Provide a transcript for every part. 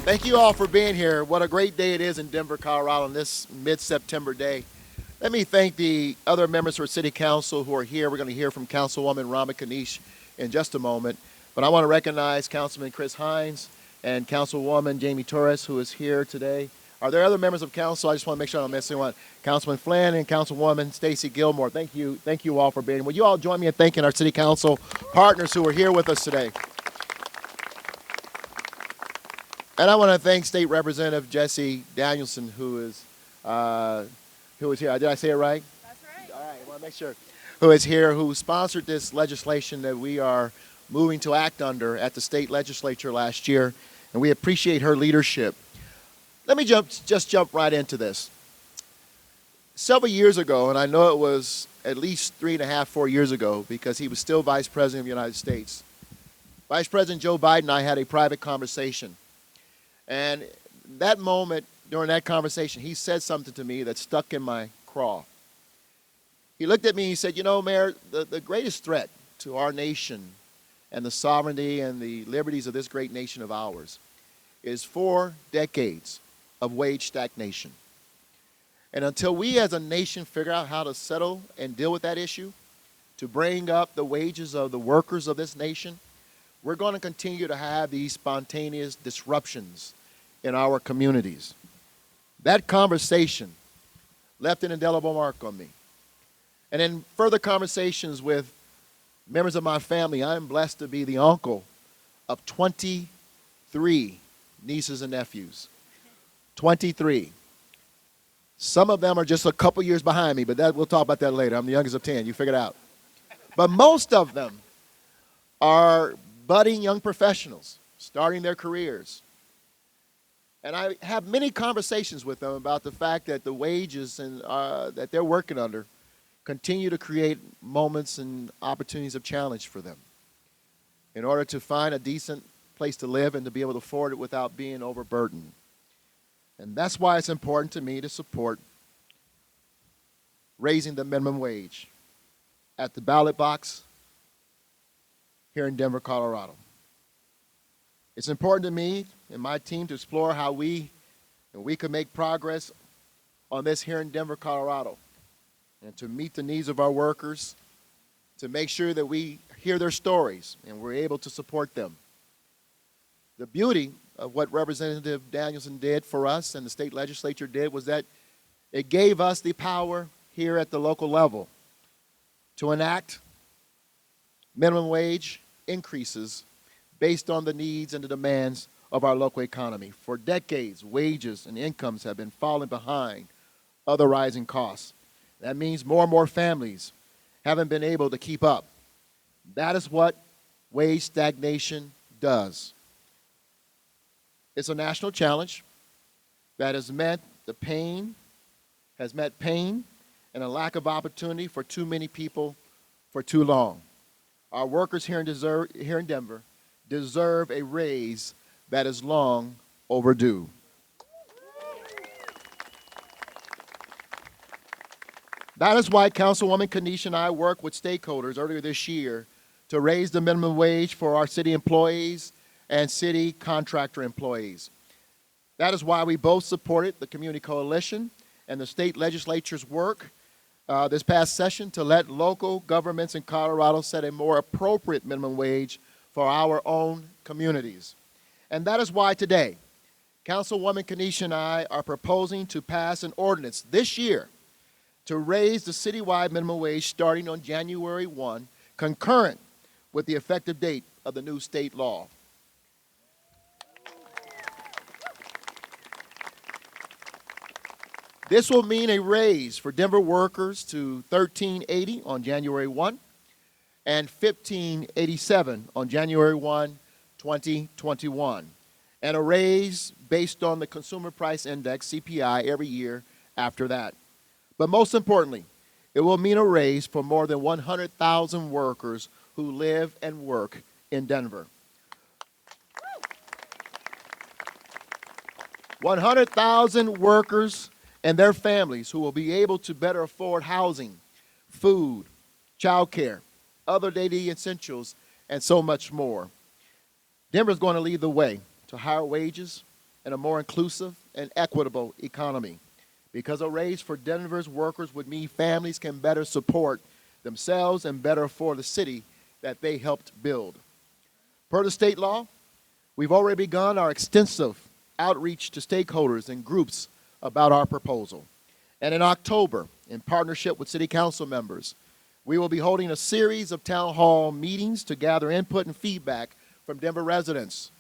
Thank you all for being here. What a great day it is in Denver, Colorado on this mid-September day. Let me thank the other members of City Council who are here. We're going to hear from Councilwoman Kniech in just a moment. But I want to recognize Councilman Chris Hines and Councilwoman Jamie Torres, who is here today. Are there other members of council? I just want to make sure I don't miss anyone. Councilman Flynn and Councilwoman Stacy Gilmore. Thank you all for being here. Will you all join me in thanking our City Council partners who are here with us today? And I want to thank State Representative Jesse Danielson, who is here. Did I say it right? That's right. All right, I want to make sure. Who is here, who sponsored this legislation that we are moving to act under at the state legislature last year, and we appreciate her leadership. Let me just jump right into this. Several years ago, and I know it was at least 3.5, 4 years ago, because he was still Vice President of the United States, Vice President Joe Biden and I had a private conversation. And that moment, during that conversation, he said something to me that stuck in my craw. He looked at me and he said, you know, Mayor, the greatest threat to our nation and the sovereignty and the liberties of this great nation of ours is 4 decades of wage stagnation. And until we as a nation figure out how to settle and deal with that issue, to bring up the wages of the workers of this nation, we're going to continue to have these spontaneous disruptions in our communities. That conversation left an indelible mark on me. And in further conversations with members of my family, I am blessed to be the uncle of 23 nieces and nephews. 23. Some of them are just a couple years behind me, but we'll talk about that later. I'm the youngest of 10. You figure it out. But most of them are budding young professionals, starting their careers. And I have many conversations with them about the fact that the wages that they're working under continue to create moments and opportunities of challenge for them in order to find a decent place to live and to be able to afford it without being overburdened. And that's why it's important to me to support raising the minimum wage at the ballot box here in Denver, Colorado. It's important to me and my team to explore how we could make progress on this here in Denver, Colorado, and to meet the needs of our workers, to make sure that we hear their stories and we're able to support them. The beauty of what Representative Danielson did for us and the state legislature did was that it gave us the power here at the local level to enact minimum wage increases based on the needs and the demands of our local economy. For decades, wages and incomes have been falling behind other rising costs. That means more and more families haven't been able to keep up. That is what wage stagnation does. It's a national challenge that has met pain and a lack of opportunity for too many people for too long. Our workers here in Denver deserve a raise that is long overdue. That is why Councilwoman Kanesha and I worked with stakeholders earlier this year to raise the minimum wage for our city employees and city contractor employees. That is why we both supported the Community Coalition and the state legislature's work this past session to let local governments in Colorado set a more appropriate minimum wage for our own communities. And that is why today, Councilwoman Kanesha and I are proposing to pass an ordinance this year to raise the citywide minimum wage starting on January 1, concurrent with the effective date of the new state law. This will mean a raise for Denver workers to $13.80 on January 1 and $15.87 on January 1, 2021, and a raise based on the Consumer Price Index, CPI, every year after that. But most importantly, it will mean a raise for more than 100,000 workers who live and work in Denver. 100,000 workers and their families who will be able to better afford housing, food, childcare, other daily essentials, and so much more. Denver is going to lead the way to higher wages and a more inclusive and equitable economy, because a raise for Denver's workers would mean families can better support themselves and better afford the city that they helped build. Per the state law, we've already begun our extensive outreach to stakeholders and groups about our proposal. And in October, in partnership with City Council members, we will be holding a series of town hall meetings to gather input and feedback from Denver residents.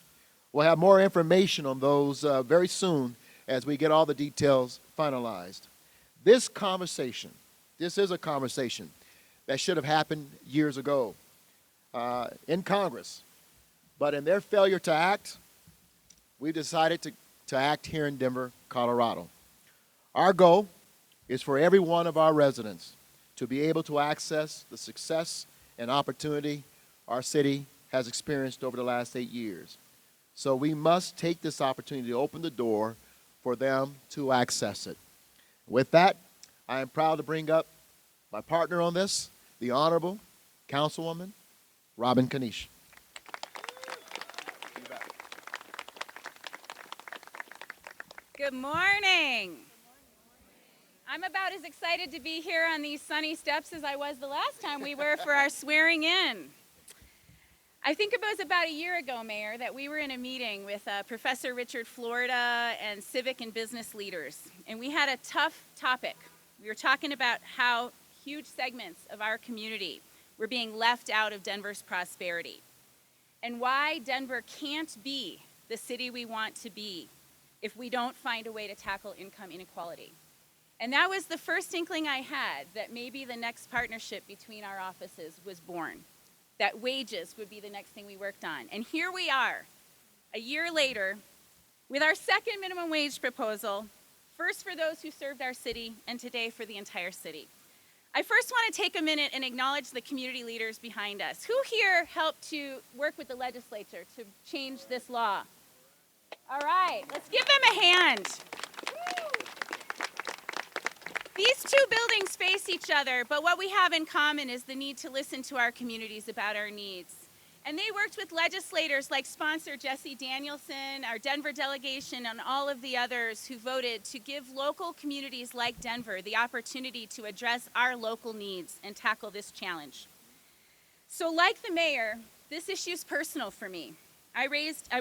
We'll have more information on those very soon as we get all the details finalized. This is a conversation that should have happened years ago in Congress. But in their failure to act, we decided to act here in Denver, Colorado. Our goal is for every one of our residents to be able to access the success and opportunity our city has experienced over the last 8 years. So we must take this opportunity to open the door for them to access it. With that, I am proud to bring up my partner on this, the Honorable Councilwoman Kanesha. Good morning. I'm about as excited to be here on these sunny steps as I was the last time we were for our swearing in. I think it was about a year ago, Mayor, that we were in a meeting with Professor Richard Florida and civic and business leaders, and we had a tough topic. We were talking about how huge segments of our community were being left out of Denver's prosperity, and why Denver can't be the city we want to be if we don't find a way to tackle income inequality. And that was the first inkling I had that maybe the next partnership between our offices was born, that wages would be the next thing we worked on. And here we are, a year later, with our second minimum wage proposal, first for those who served our city, and today for the entire city. I first want to take a minute and acknowledge the community leaders behind us. Who here helped to work with the legislature to change this law? All right, let's give them a hand. These two buildings face each other, but what we have in common is the need to listen to our communities about our needs. And they worked with legislators like sponsor Jesse Danielson, our Denver delegation, and all of the others who voted to give local communities like Denver the opportunity to address our local needs and tackle this challenge. So like the mayor, this issue is personal for me. I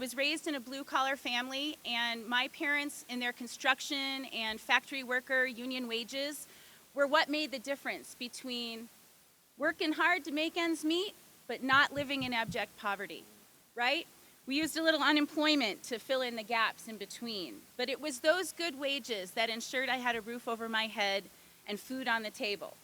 was raised in a blue-collar family, and my parents in their construction and factory worker union wages were what made the difference between working hard to make ends meet, but not living in abject poverty, right? We used a little unemployment to fill in the gaps in between, but it was those good wages that ensured I had a roof over my head and food on the table.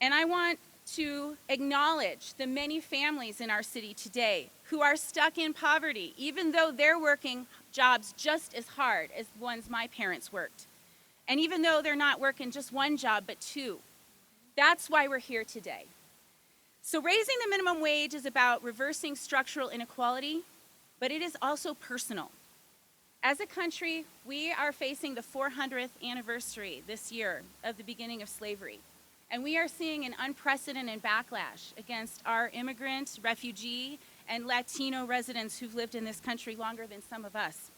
And I want to acknowledge the many families in our city today who are stuck in poverty, even though they're working jobs just as hard as the ones my parents worked. And even though they're not working just one job, but two. That's why we're here today. So raising the minimum wage is about reversing structural inequality, but it is also personal. As a country, we are facing the 400th anniversary this year of the beginning of slavery. And we are seeing an unprecedented backlash against our immigrant, refugee, and Latino residents who've lived in this country longer than some of us.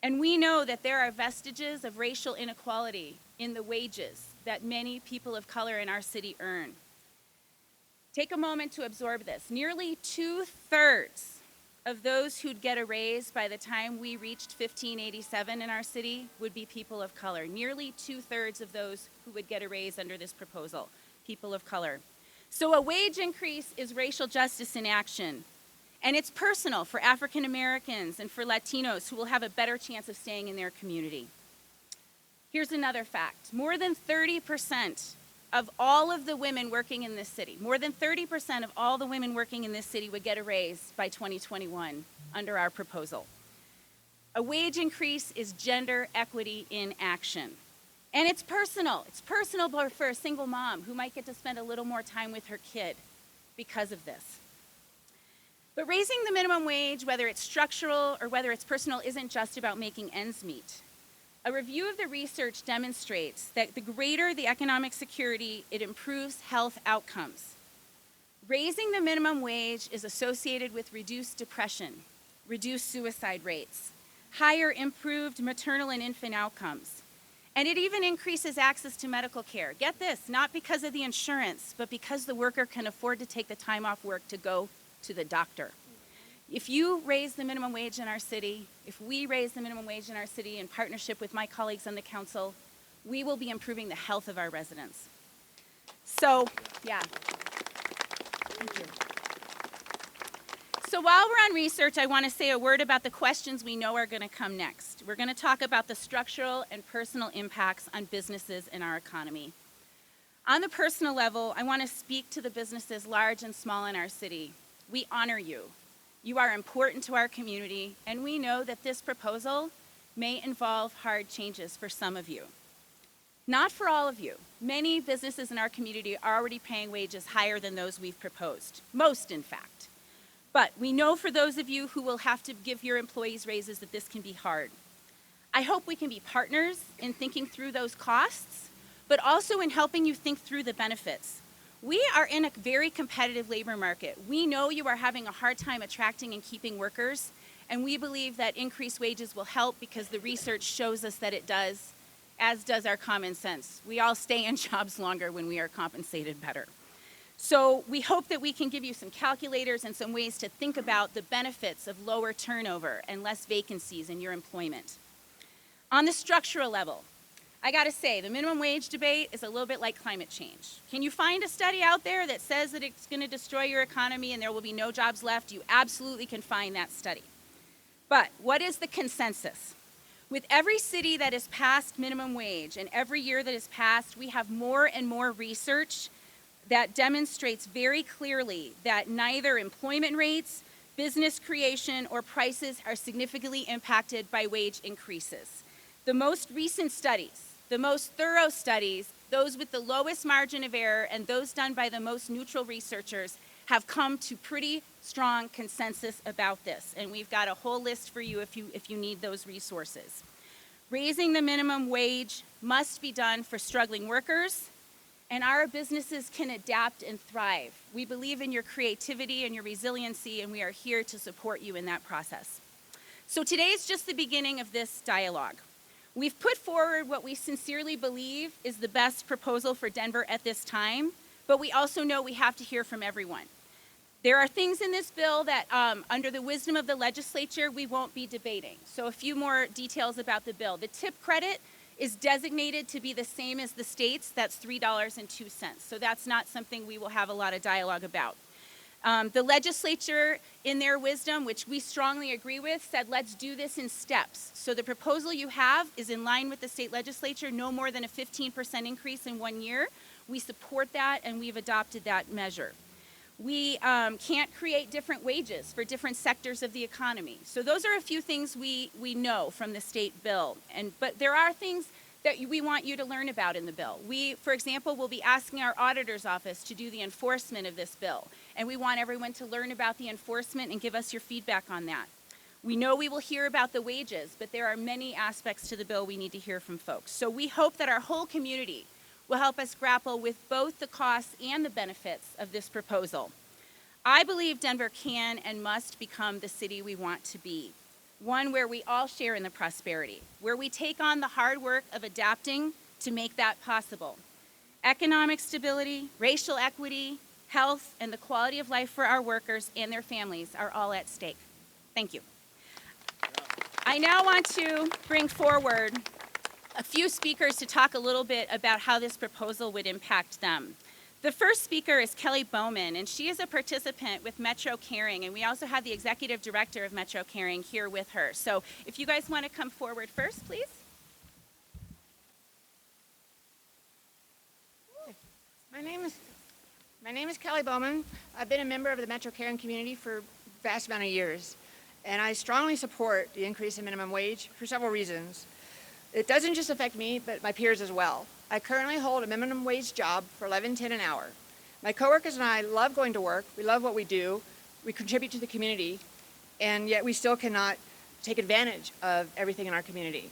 And we know that there are vestiges of racial inequality in the wages that many people of color in our city earn. Take a moment to absorb this. Nearly 2/3 of those who'd get a raise by the time we reached 1587 in our city would be people of color. Nearly 2/3 of those who would get a raise under this proposal, people of color. So a wage increase is racial justice in action. And it's personal for African Americans and for Latinos who will have a better chance of staying in their community. Here's another fact. More than 30% of all of the women working in this city, more than 30% of all the women working in this city would get a raise by 2021 under our proposal. A wage increase is gender equity in action. And it's personal. It's personal for a single mom who might get to spend a little more time with her kid because of this. But raising the minimum wage, whether it's structural or whether it's personal, isn't just about making ends meet. A review of the research demonstrates that the greater the economic security, it improves health outcomes. Raising the minimum wage is associated with reduced depression, reduced suicide rates, higher improved maternal and infant outcomes, and it even increases access to medical care. Get this, not because of the insurance, but because the worker can afford to take the time off work to go to the doctor. If you raise the minimum wage in our city, if we raise the minimum wage in our city in partnership with my colleagues on the council, we will be improving the health of our residents. So, yeah. Thank you. So while we're on research, I want to say a word about the questions we know are going to come next. We're going to talk about the structural and personal impacts on businesses in our economy. On the personal level, I want to speak to the businesses large and small in our city. We honor you. You are important to our community, and we know that this proposal may involve hard changes for some of you. Not for all of you. Many businesses in our community are already paying wages higher than those we've proposed, most in fact. But we know for those of you who will have to give your employees raises that this can be hard. I hope we can be partners in thinking through those costs, but also in helping you think through the benefits. We are in a very competitive labor market. We know you are having a hard time attracting and keeping workers, and we believe that increased wages will help because the research shows us that it does, as does our common sense. We all stay in jobs longer when we are compensated better. So we hope that we can give you some calculators and some ways to think about the benefits of lower turnover and less vacancies in your employment. On the structural level, I gotta say, the minimum wage debate is a little bit like climate change. Can you find a study out there that says that it's gonna destroy your economy and there will be no jobs left? You absolutely can find that study. But what is the consensus? With every city that has passed minimum wage and every year that has passed, we have more and more research that demonstrates very clearly that neither employment rates, business creation, or prices are significantly impacted by wage increases. The most recent studies, the most thorough studies, those with the lowest margin of error and those done by the most neutral researchers have come to pretty strong consensus about this. And we've got a whole list for you if you need those resources. Raising the minimum wage must be done for struggling workers, and our businesses can adapt and thrive. We believe in your creativity and your resiliency, and we are here to support you in that process. So today is just the beginning of this dialogue. We've put forward what we sincerely believe is the best proposal for Denver at this time, but we also know we have to hear from everyone. There are things in this bill that, under the wisdom of the legislature, we won't be debating. So a few more details about the bill. The tip credit is designated to be the same as the states. That's $3.02. So that's not something we will have a lot of dialogue about. The legislature, in their wisdom, which we strongly agree with, said let's do this in steps. So the proposal you have is in line with the state legislature, no more than a 15% increase in 1 year. We support that, and we've adopted that measure. We can't create different wages for different sectors of the economy. So those are a few things we know from the state bill. But there are things that we want you to learn about in the bill. We, for example, will be asking our auditor's office to do the enforcement of this bill. And we want everyone to learn about the enforcement and give us your feedback on that. We know we will hear about the wages, but there are many aspects to the bill we need to hear from folks. So we hope that our whole community will help us grapple with both the costs and the benefits of this proposal. I believe Denver can and must become the city we want to be, one where we all share in the prosperity, where we take on the hard work of adapting to make that possible. Economic stability, racial equity, health, and the quality of life for our workers and their families are all at stake. Thank you. I now want to bring forward a few speakers to talk a little bit about how this proposal would impact them. The first speaker is Kelly Bowman, and she is a participant with Metro Caring, and we also have the executive director of Metro Caring here with her. So if you guys want to come forward first, please. My name is Kelly Bowman. I've been a member of the Metro Caring community for a vast amount of years, and I strongly support the increase in minimum wage for several reasons. It doesn't just affect me, but my peers as well. I currently hold a minimum wage job for $11.10 an hour. My coworkers and I love going to work. We love what we do. we contribute to the community, and yet we still cannot take advantage of everything in our community.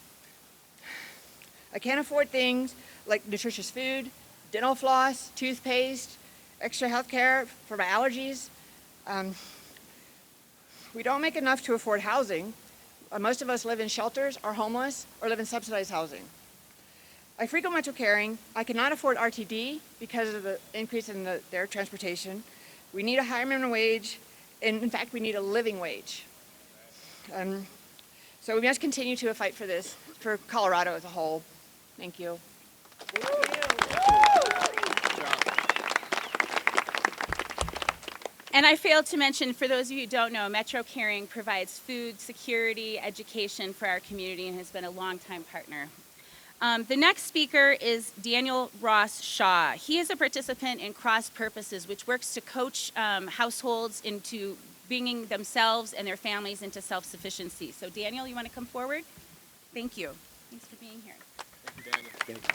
I can't afford things like nutritious food, dental floss, toothpaste, extra health care for my allergies. We don't make enough to afford housing. Most of us live in shelters, are homeless, or live in subsidized housing. I frequent Metro Caring. I cannot afford RTD because of the increase in their transportation. We need a higher minimum wage, and in fact, we need a living wage. So we must continue to fight for this, for Colorado as a whole. Thank you. And I failed to mention, for those of you who don't know, Metro Caring provides food, security, education for our community and has been a longtime partner. The next speaker is Daniel Ross Shaw. He is a participant in Cross Purposes, which works to coach households into bringing themselves and their families into self-sufficiency. So Daniel, you want to come forward? Thank you. Thanks for being here. Thank you, Daniel. Thank you.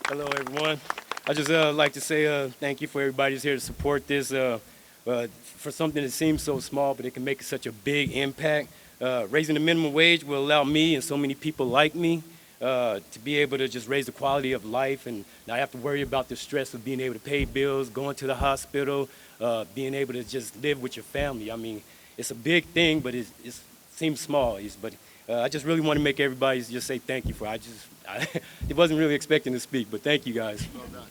Hello, everyone. I just like to say thank you for everybody who's here to support this. For something that seems so small, but it can make such a big impact. Raising the minimum wage will allow me and so many people like me to be able to just raise the quality of life and not have to worry about the stress of being able to pay bills, going to the hospital, being able to just live with your family. I mean, it's a big thing, but it seems small. But I just really want to make everybody just say thank you for it. I wasn't really expecting to speak, but thank you guys. Well done.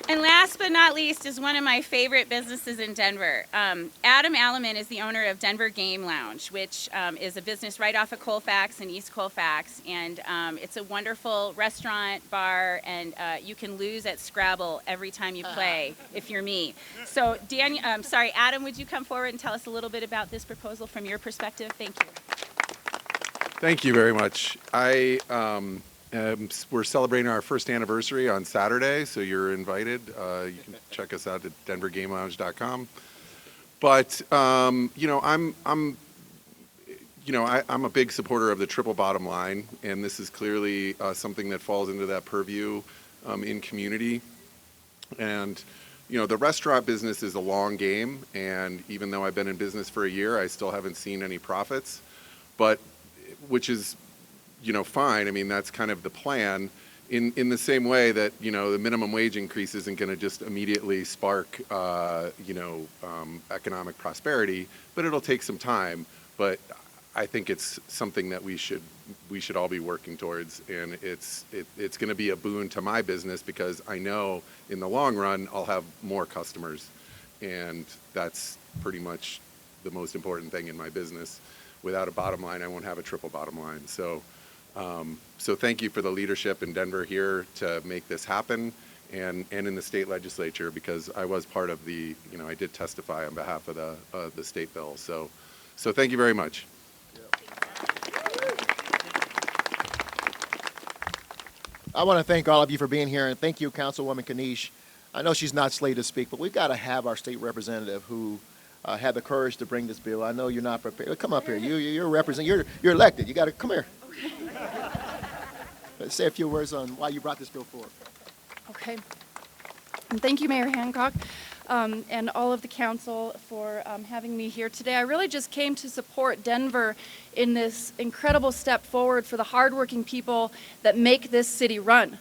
And last but not least is one of my favorite businesses in Denver. Adam Alleman is the owner of Denver Game Lounge, which is a business right off of Colfax and East Colfax. And it's a wonderful restaurant, bar, and you can lose at Scrabble every time you play if you're me. So Adam, would you come forward and tell us a little bit about this proposal from your perspective? Thank you. Thank you very much. We're celebrating our first anniversary on Saturday, so you're invited. You can check us out at denvergamelounge.com. But I'm a big supporter of the triple bottom line, and this is clearly something that falls into that purview in community. And the restaurant business is a long game, and even though I've been in business for a year, I still haven't seen any profits. But which is fine. I mean, that's kind of the plan. In the same way that the minimum wage increase isn't going to just immediately spark economic prosperity, but it'll take some time. But I think it's something that we should all be working towards, and it's going to be a boon to my business because I know in the long run I'll have more customers, and that's pretty much the most important thing in my business. Without a bottom line, I won't have a triple bottom line. So thank you for the leadership in Denver here to make this happen, and in the state legislature, because I was part of I did testify on behalf of the state bill. So thank you very much. I want to thank all of you for being here, and thank you, Councilwoman Kniech. I know she's not slated to speak, but we've got to have our state representative who had the courage to bring this bill. I know you're not prepared. Come up here. You're elected. You got to come here. Let's say a few words on why you brought this bill forward. Okay. And thank you, Mayor Hancock, and all of the council for having me here today. I really just came to support Denver in this incredible step forward for the hardworking people that make this city run.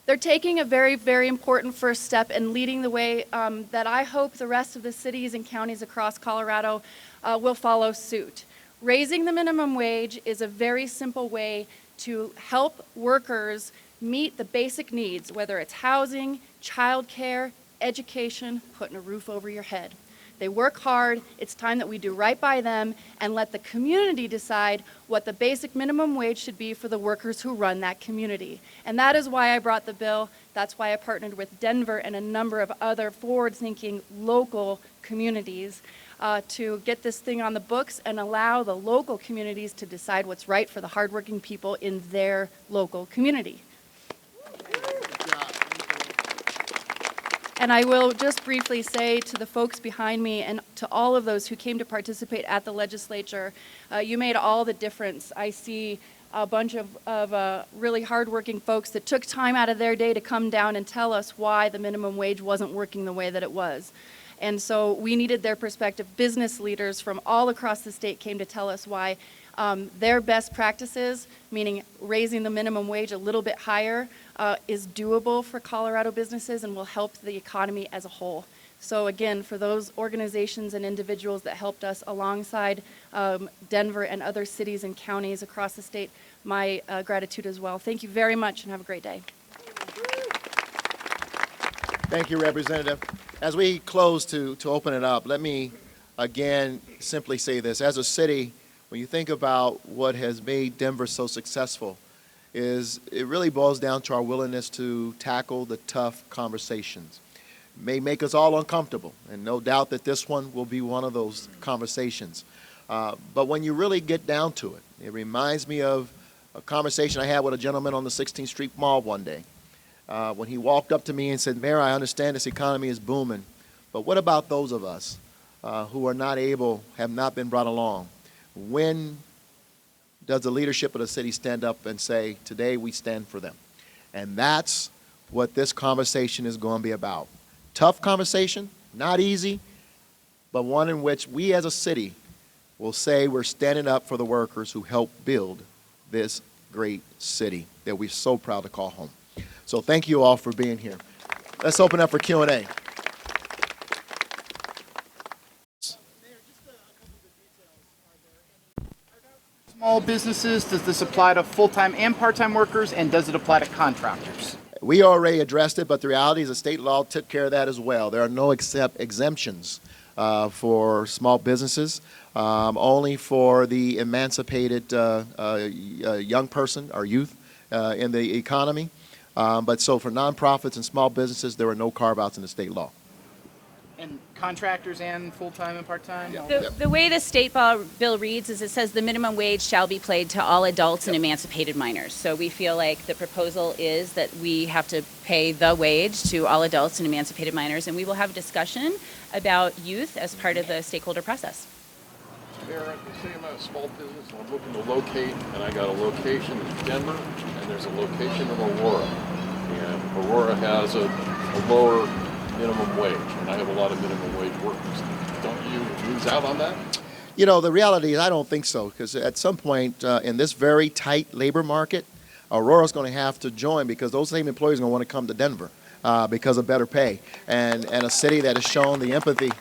They're taking a very, very important first step and leading the way that I hope the rest of the cities and counties across Colorado will follow suit. Raising the minimum wage is a very simple way to help workers meet the basic needs, whether it's housing, childcare, education, putting a roof over your head. They work hard. It's time that we do right by them and let the community decide what the basic minimum wage should be for the workers who run that community. And that is why I brought the bill. That's why I partnered with Denver and a number of other forward-thinking local communities to get this thing on the books and allow the local communities to decide what's right for the hardworking people in their local community. And I will just briefly say to the folks behind me and to all of those who came to participate at the legislature, you made all the difference. I see a bunch of really hardworking folks that took time out of their day to come down and tell us why the minimum wage wasn't working the way that it was. And so we needed their perspective. Business leaders from all across the state came to tell us why their best practices, meaning raising the minimum wage a little bit higher, is doable for Colorado businesses and will help the economy as a whole. So again, for those organizations and individuals that helped us alongside Denver and other cities and counties across the state, my gratitude as well. Thank you very much and have a great day. Thank you, Representative. As we close to open it up, let me again simply say this. As a city, when you think about what has made Denver so successful, is it really boils down to our willingness to tackle the tough conversations. It may make us all uncomfortable, and no doubt that this one will be one of those conversations. But when you really get down to it, it reminds me of a conversation I had with a gentleman on the 16th Street Mall one day. When he walked up to me and said, "Mayor, I understand this economy is booming, but what about those of us who are not able, have not been brought along? When does the leadership of the city stand up and say, today we stand for them?" And that's what this conversation is going to be about. Tough conversation, not easy, but one in which we as a city will say we're standing up for the workers who help build this great city that we're so proud to call home. So thank you all for being here. Let's open up for Q&A. Small businesses, does this apply to full-time and part-time workers, and does it apply to contractors? We already addressed it, but the reality is the state law took care of that as well. There are no exemptions for small businesses, only for the emancipated young person or youth in the economy. But so for nonprofits and small businesses, there are no carve-outs in the state law. And contractors and full-time and part-time? The way the state bill reads is it says the minimum wage shall be paid to all adults and emancipated minors. So we feel like the proposal is that we have to pay the wage to all adults and emancipated minors, and we will have a discussion about youth as part of the stakeholder process. Mayor, say I'm a small business and I'm looking to locate, and I got a location in Denver and there's a location in Aurora. And Aurora has a lower minimum wage, and I have a lot of minimum wage workers. Don't you lose out on that? You know, the reality is I don't think so, because at some point in this very tight labor market, Aurora's going to have to join, because those same employees are going to want to come to Denver because of better pay and a city that has shown the empathy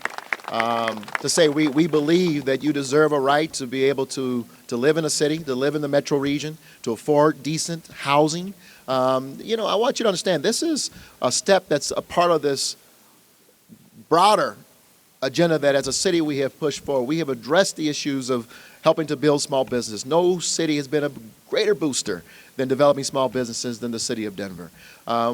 to say we believe that you deserve a right to be able to live in a city, to live in the metro region, to afford decent housing. You know, I want you to understand this is a step that's a part of this broader agenda that as a city we have pushed forward. We have addressed the issues of helping to build small business. No city has been a greater booster than developing small businesses than the city of Denver.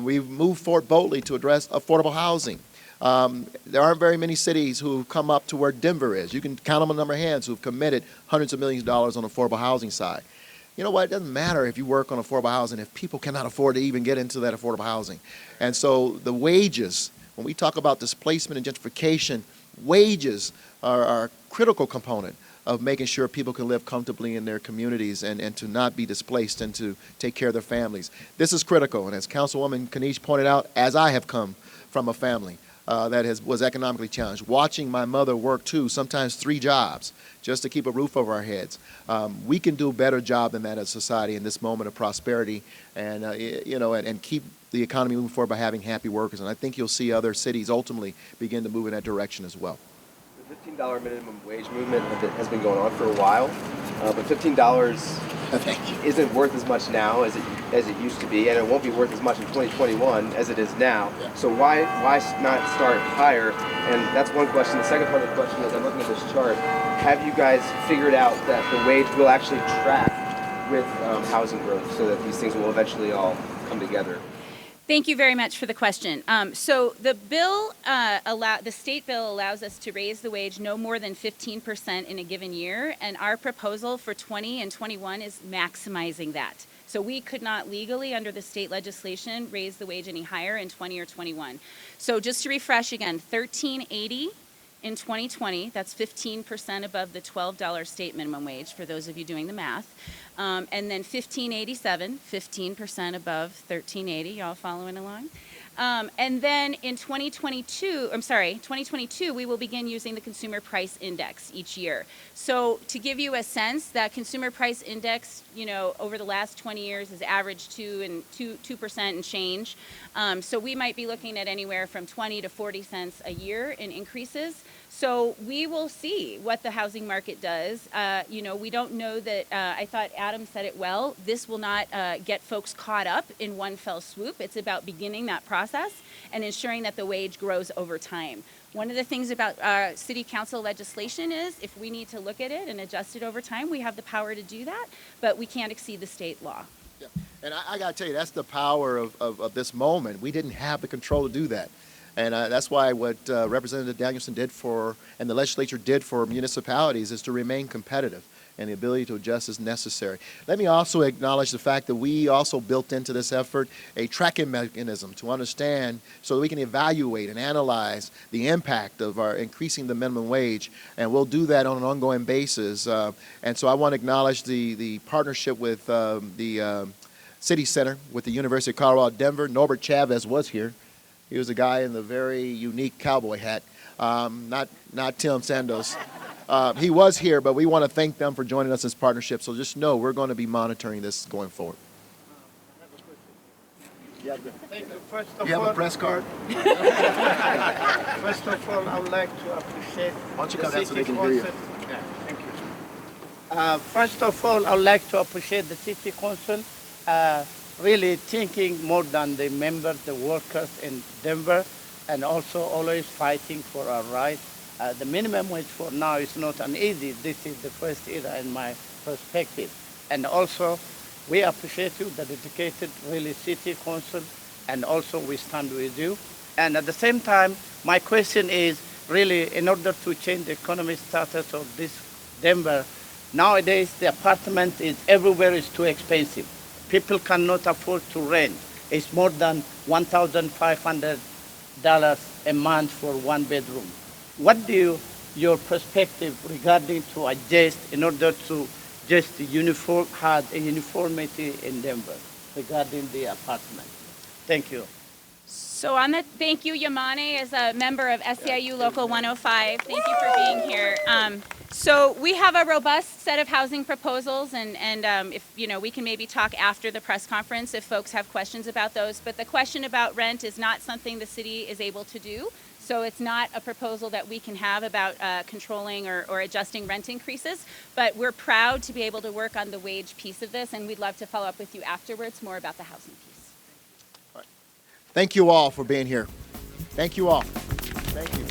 We've moved forward boldly to address affordable housing. There aren't very many cities who've come up to where Denver is. You can count them on a number of hands who've committed hundreds of millions of dollars on the affordable housing side. You know what? It doesn't matter if you work on affordable housing if people cannot afford to even get into that affordable housing. And so the wages, when we talk about displacement and gentrification, wages are a critical component of making sure people can live comfortably in their communities and to not be displaced and to take care of their families. This is critical, and as Councilwoman Kniech pointed out, as I have come from a family that was economically challenged, watching my mother work two, sometimes 3 jobs, just to keep a roof over our heads. We can do a better job than that as a society in this moment of prosperity and, you know, and keep the economy moving forward by having happy workers. And I think you'll see other cities ultimately begin to move in that direction as well. The $15 minimum wage movement has been going on for a while, but $15 isn't worth as much now as it used to be, and it won't be worth as much in 2021 as it is now. Yeah. So why not start higher? And that's one question. The second part of the question is, I'm looking at this chart. Have you guys figured out that the wage will actually track with housing growth, so that these things will eventually all come together? Thank you very much for the question. So the bill, the state bill allows us to raise the wage no more than 15% in a given year, and our proposal for 20 and 21 is maximizing that. So we could not legally, under the state legislation, raise the wage any higher in 20 or 21. So just to refresh again, $13.80 in 2020. That's 15% above the $12 state minimum wage, for those of you doing the math. And then 1587, 15% above 1380. Y'all following along? And then in 2022, we will begin using the Consumer Price Index each year. So to give you a sense, that Consumer Price Index, over the last 20 years has averaged 2% and change. So we might be looking at anywhere from 20 to 40 cents a year in increases. So we will see what the housing market does. We don't know that, I thought Adam said it well, this will not get folks caught up in one fell swoop. It's about beginning that process and ensuring that the wage grows over time. One of the things about city council legislation is if we need to look at it and adjust it over time, we have the power to do that, but we can't exceed the state law. Yeah. And I got to tell you, that's the power of this moment. We didn't have the control to do that. And that's why what Representative Danielson did and the legislature did for municipalities is to remain competitive, and the ability to adjust is necessary. Let me also acknowledge the fact that we also built into this effort a tracking mechanism to understand so that we can evaluate and analyze the impact of our increasing the minimum wage, and we'll do that on an ongoing basis. And so I want to acknowledge the partnership with the City Center with the University of Colorado Denver. Norbert Chavez was here. He was a guy in the very unique cowboy hat, not Tim Sandos. He was here, but we want to thank them for joining us as partnership. So just know we're going to be monitoring this going forward. Thank you. First of You have all, a press card? First of all, I would like to appreciate. Why don't you the come down so they city can hear you? council. Yeah, thank you. First of all, I would like to appreciate the city council really thinking more than the members, the workers in Denver, and also always fighting for our rights. The minimum wage for now is not an easy. This is the first era in my perspective. And also, we appreciate you, the dedicated really city council, and also we stand with you. And at the same time, my question is really in order to change the economic status of this Denver, nowadays the apartment is everywhere is too expensive. People cannot afford to rent. It's more than $1,500 a month for one bedroom. What do your perspective regarding to adjust in order to just have a uniformity in Denver regarding the apartment? Thank you. So thank you, Yamane, as a member of SEIU Local 105. Thank you for being here. So we have a robust set of housing proposals, and if we can maybe talk after the press conference if folks have questions about those. But the question about rent is not something the city is able to do. So it's not a proposal that we can have about controlling or adjusting rent increases. But we're proud to be able to work on the wage piece of this, and we'd love to follow up with you afterwards more about the housing piece. Thank you all for being here. Thank you all. Thank you.